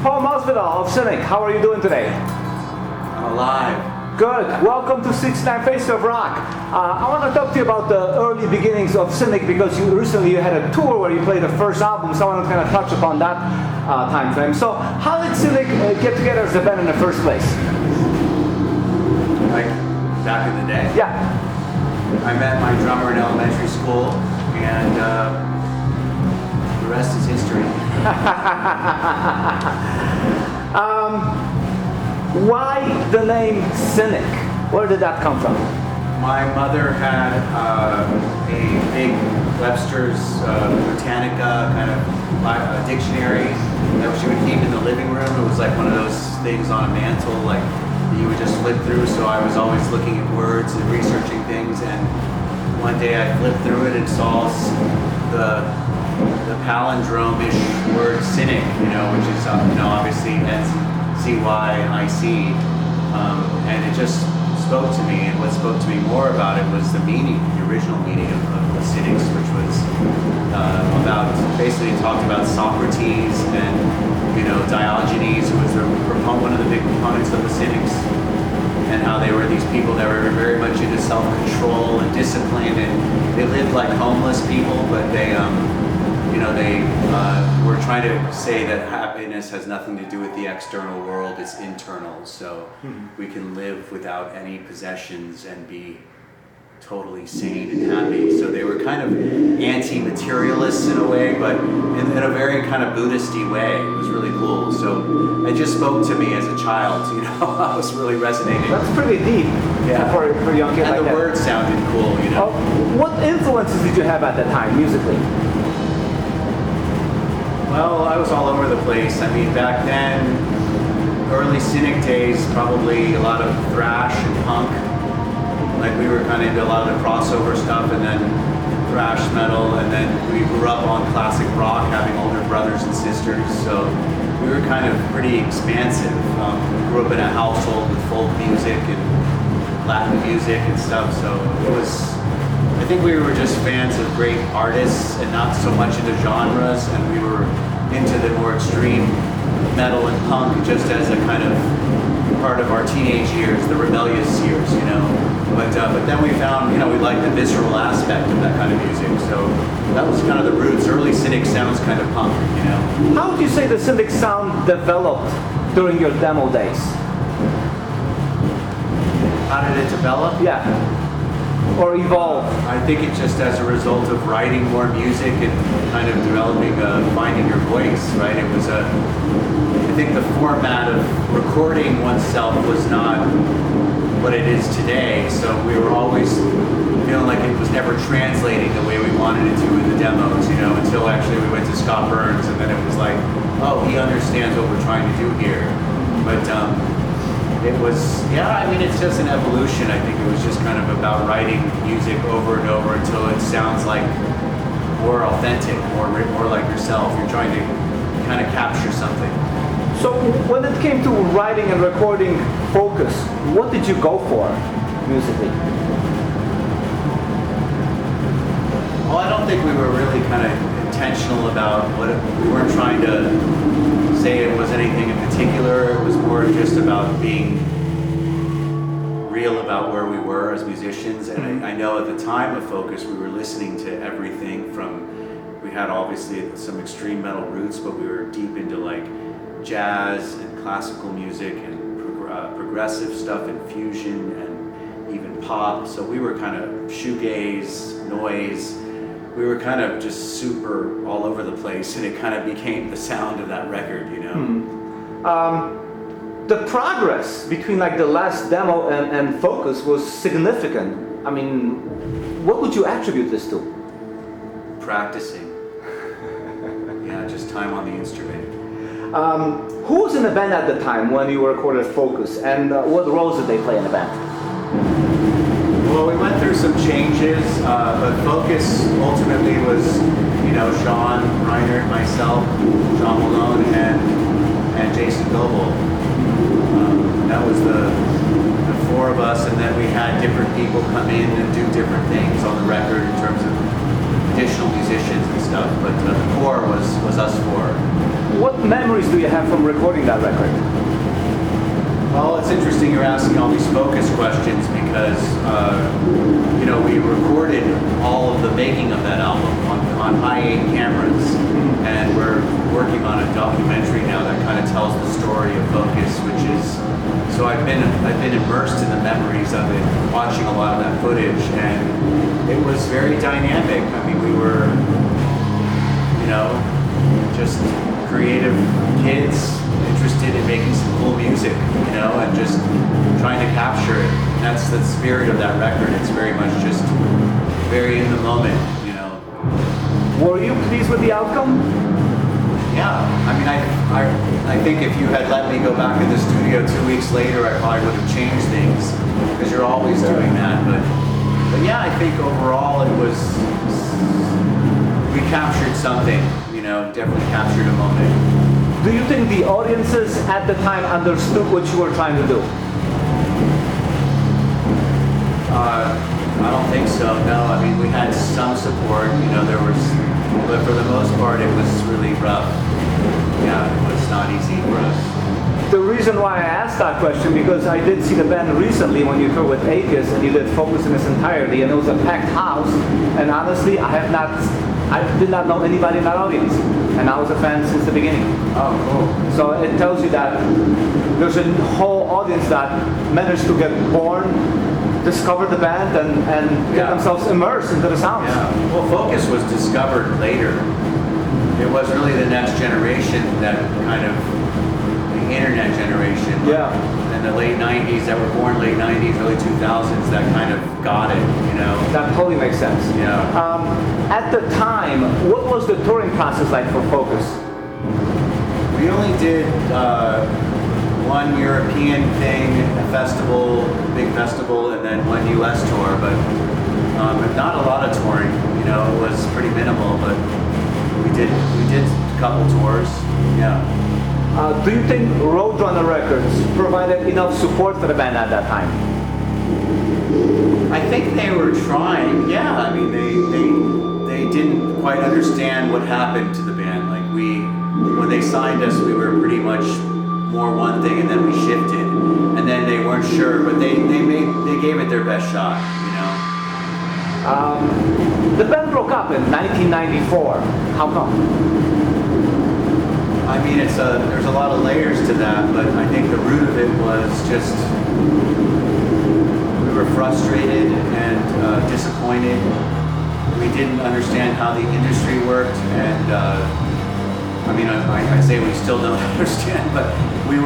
Paul Masvidal of Cynic. How are you doing today? I'm alive. Good. Welcome to 69 Faces of Rock. I want to talk to you about the early beginnings of Cynic because recently you had a tour where you played the first album, so I want to kind of touch upon that time frame. So how did Cynic get together as a band in the first place? Like back in the day? Yeah. I met my drummer in elementary school, and the rest is history. Why the name Cynic? Where did that come from? My mother had a big Webster's Britannica kind of dictionary that she would keep in the living room. It was like one of those things on a mantle, like that you would just flip through. So I was always looking at words and researching things. And one day I flipped through it and saw the palindrome-ish word cynic, which is obviously C-Y-N-I-C, and it just spoke to me, and what spoke to me more about it was the meaning, the original meaning of the Cynics, which was basically talked about Socrates and Diogenes, who was one of the big proponents of the Cynics, and how they were these people that were very much into self-control and discipline, and they lived like homeless people, but they were trying to say that happiness has nothing to do with the external world, it's internal. So we can live without any possessions and be totally sane and happy. So they were kind of anti-materialists in a way, but in a very kind of Buddhist-y way. It was really cool. So it just spoke to me as a child, I was really resonating. That's pretty deep for a young kid and like that. And the words sounded cool, What influences did you have at that time, musically? Well, I was all over the place. I mean, back then, early Cynic days, probably a lot of thrash and punk. Like, we were kind of into a lot of the crossover stuff, and then thrash metal, and then we grew up on classic rock, having older brothers and sisters, so we were kind of pretty expansive. Grew up in a household with folk music and Latin music and stuff, so it was... I think we were just fans of great artists and not so much into genres, and we were into the more extreme metal and punk just as a kind of part of our teenage years, the rebellious years, But then we found, we liked the visceral aspect of that kind of music, so that was kind of the roots. Early Cynic sounds kind of punk, How would you say the Cynic sound developed during your demo days? How did it develop? Yeah. Or evolve? I think it's just as a result of writing more music and kind of developing, finding your voice, right? It was I think the format of recording oneself was not what it is today, so we were always feeling like it was never translating the way we wanted it to in the demos, until actually we went to Scott Burns, and then it was like, oh, he understands what we're trying to do here. But it was, it's just an evolution. I think it was just kind of about writing music over and over until it sounds like more authentic, more like yourself. You're trying to kind of capture something. So when it came to writing and recording Focus, what did you go for musically? Well, I don't think we were really kind of intentional about we weren't trying to say it was anything in particular. It was more just about being real about where we were as musicians. And I know at the time of Focus, we were listening to everything from, we had obviously some extreme metal roots, but we were deep into like jazz and classical music and progressive stuff and fusion and even pop. So we were kind of shoegaze, noise. We were kind of just super all over the place, and it kind of became the sound of that record, The progress between like the last demo and Focus was significant. I mean, what would you attribute this to? Practicing. Just time on the instrument. Who was in the band at the time when you recorded Focus, and what roles did they play in the band? Well, we went through some changes, but Focus ultimately was, Sean Reinert, myself, John Malone, and Jason Goebel. That was the four of us, and then we had different people come in and do different things on the record in terms of additional musicians and stuff, but the core was us four. What memories do you have from recording that record? Well, it's interesting you're asking all these focus questions because, we recorded all of the making of that album on high-8 cameras, and we're working on a documentary now that kind of tells the story of Focus, which is, so I've been immersed in the memories of it, watching a lot of that footage, and it was very dynamic. I mean, we were, just creative kids interested in making some cool music, and just trying to capture it. And that's the spirit of that record. It's very much just very in the moment, Were you pleased with the outcome? Yeah, I mean, I think if you had let me go back in the studio 2 weeks later, I probably would have changed things, because you're always doing that. But yeah, I think overall we captured something, definitely captured a moment. Do you think the audiences at the time understood what you were trying to do? I don't think so, no. I mean, we had some support, but for the most part, it was really rough. Yeah, it was not easy for us. The reason why I asked that question, because I did see the band recently when you toured with Atheist and you did Focus in its entirety, and it was a packed house, and honestly, I did not know anybody in that audience, and I was a fan since the beginning. Oh, cool. So it tells you that there's a whole audience that managed to get born, discover the band, and get themselves immersed into the sounds. Yeah. Well, Focus was discovered later. It was really the next generation, that kind of the internet generation. Yeah. In the late 90s, that were born late 90s, early 2000s, that kind of got it, That totally makes sense. Yeah. At the time, what was the touring process like for Focus? We only did one European thing, a festival, big festival, and then one US tour, but not a lot of touring, it was pretty minimal, but we did a couple tours, yeah. Do you think Roadrunner Records provided enough support for the band at that time? I think they were trying, yeah. I mean, they didn't quite understand what happened to the band. Like when they signed us, we were pretty much more one thing, and then we shifted, and then they weren't sure, but they gave it their best shot, The band broke up in 1994. How come? I mean, there's a lot of layers to that, but I think the root of it was just we were frustrated and disappointed. We didn't understand how the industry worked, and I mean, I say we still don't understand, but we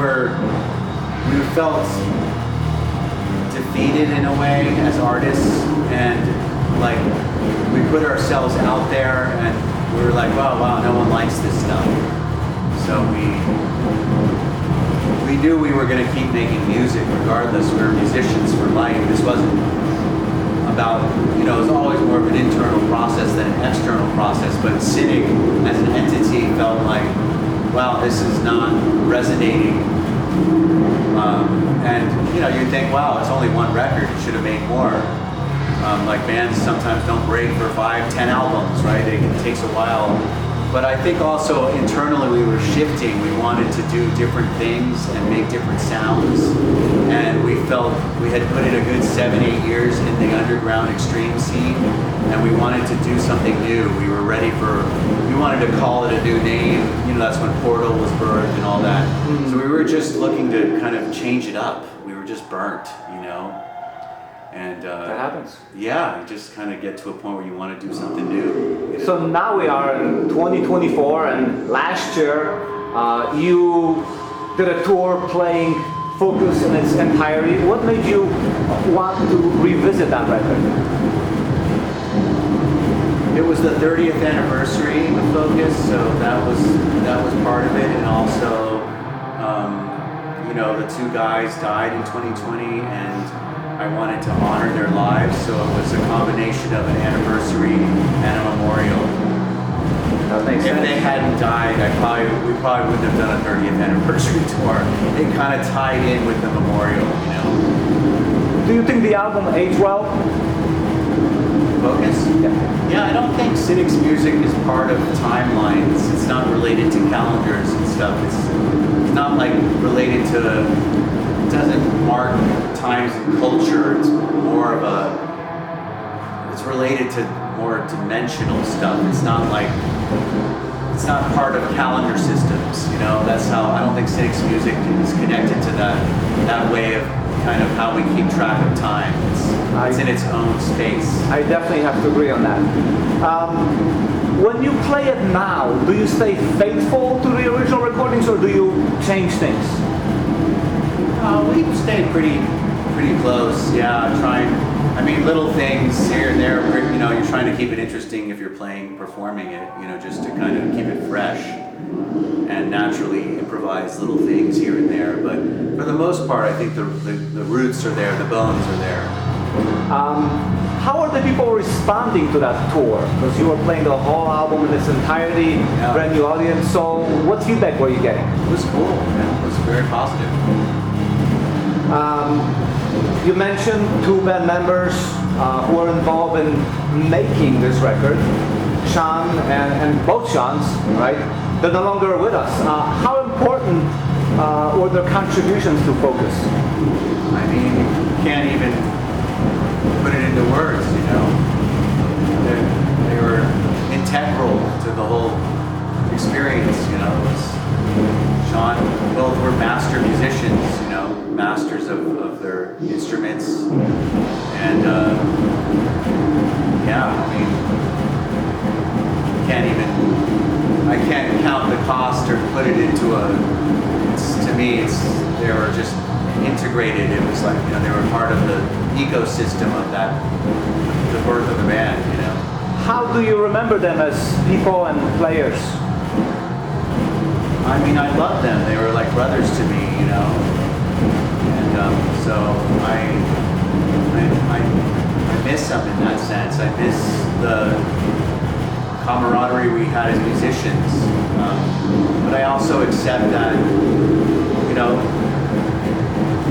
felt defeated in a way as artists, and like we put ourselves out there, and we were like, wow, no one likes this stuff. So we knew we were going to keep making music regardless. We were musicians for life. This wasn't about, it was always more of an internal process than an external process. But Cynic as an entity felt like, wow, this is not resonating. And you'd think, wow, it's only one record. You should have made more. Like bands sometimes don't break for 5, 10 albums, right? It takes a while. But I think also internally we were shifting. We wanted to do different things and make different sounds. And we felt we had put in a good 7-8 years in the underground extreme scene, and we wanted to do something new. We wanted to call it a new name. That's when Portal was birthed and all that. So we were just looking to kind of change it up. We were just burnt, And that happens. Yeah, you just kind of get to a point where you want to do something new. So now we are in 2024, and last year you did a tour playing Focus in its entirety. What made you want to revisit that record? It was the 30th anniversary of Focus, so that was part of it, and also, the two guys died in 2020, and I wanted to honor their lives, so it was a combination of an anniversary and a memorial. That makes sense. If they hadn't died, we probably wouldn't have done a 30th anniversary tour. It kind of tied in with the memorial, Do you think the album aged well? Focus? Yeah, I don't think Cynic's music is part of timelines. It's not related to calendars and stuff. It's not like related to, it doesn't mark times and culture. It's more of a, it's related to more dimensional stuff. It's not like, it's not part of calendar systems, you know. That's how, I don't think Cynic's music is connected to that way of kind of how we keep track of time. It's in its own space. I definitely have to agree on that. When you play it now, do you stay faithful to the original recordings or do you change things? We stay pretty close, yeah, trying, I mean, little things here and there, you know, you're trying to keep it interesting if you're performing it, you know, just to kind of keep it fresh and naturally improvise little things here and there. But for the most part, I think the roots are there, the bones are there. How are the people responding to that tour? Because you were playing the whole album in its entirety, brand new audience, so what feedback were you getting? It was cool, yeah, it was very positive. You mentioned two band members who were involved in making this record, Sean and both Seans, right? They're no longer with us. How important were their contributions to Focus? I mean, you can't even put it into words, you know. They were integral to the whole experience, you know. Sean, both were master musicians, you know, masters of their instruments, and yeah, I mean, I can't count the cost or put it into to me, they were just integrated. It was like, you know, they were part of the ecosystem of the birth of the band, you know. How do you remember them as people and players? I mean, I love them. They were like brothers to me, you know. And so I miss them in that sense. I miss the camaraderie we had as musicians. But I also accept that, you know,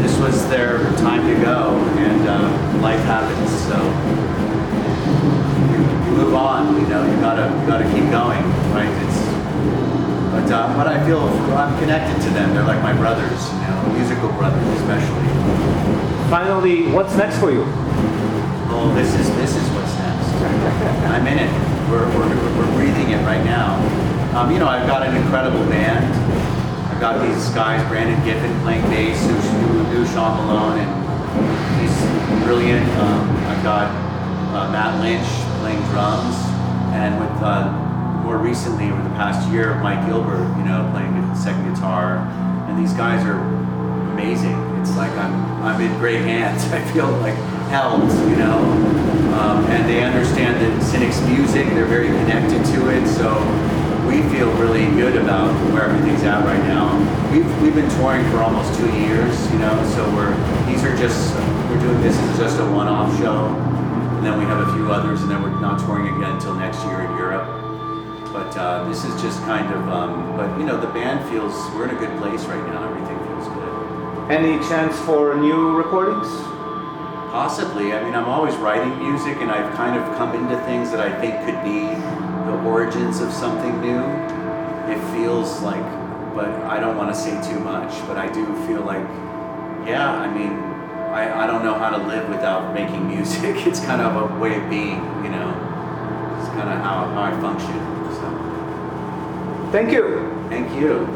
this was their time to go, and life happens. So you move on. You know, you gotta keep going, right? But I feel I'm connected to them. They're like my brothers, you know, musical brothers especially. Finally, what's next for you? Well, this is what's next. I'm in it. We're breathing it right now. You know, I've got an incredible band. I've got these guys, Brandon Giffen playing bass, Sean Malone, and he's brilliant. I've got Matt Lynch playing drums, and with more recently, over the past year, Mike Gilbert, you know, playing second guitar, and these guys are amazing. It's like I'm in great hands. I feel like held, you know, and they understand that Cynic's music. They're very connected to it, so we feel really good about where everything's at right now. We've been touring for almost 2 years, you know, so we're doing this as just a one-off show, and then we have a few others, and then we're not touring again until next year in Europe. But this is just kind of, but you know, the band feels, we're in a good place right now. Everything feels good. Any chance for new recordings? Possibly. I mean, I'm always writing music, and I've kind of come into things that I think could be the origins of something new. It feels like, but I don't want to say too much, but I do feel like, yeah, I mean, I don't know how to live without making music. It's kind of a way of being, you know. It's kind of how I function. So. Thank you. Thank you.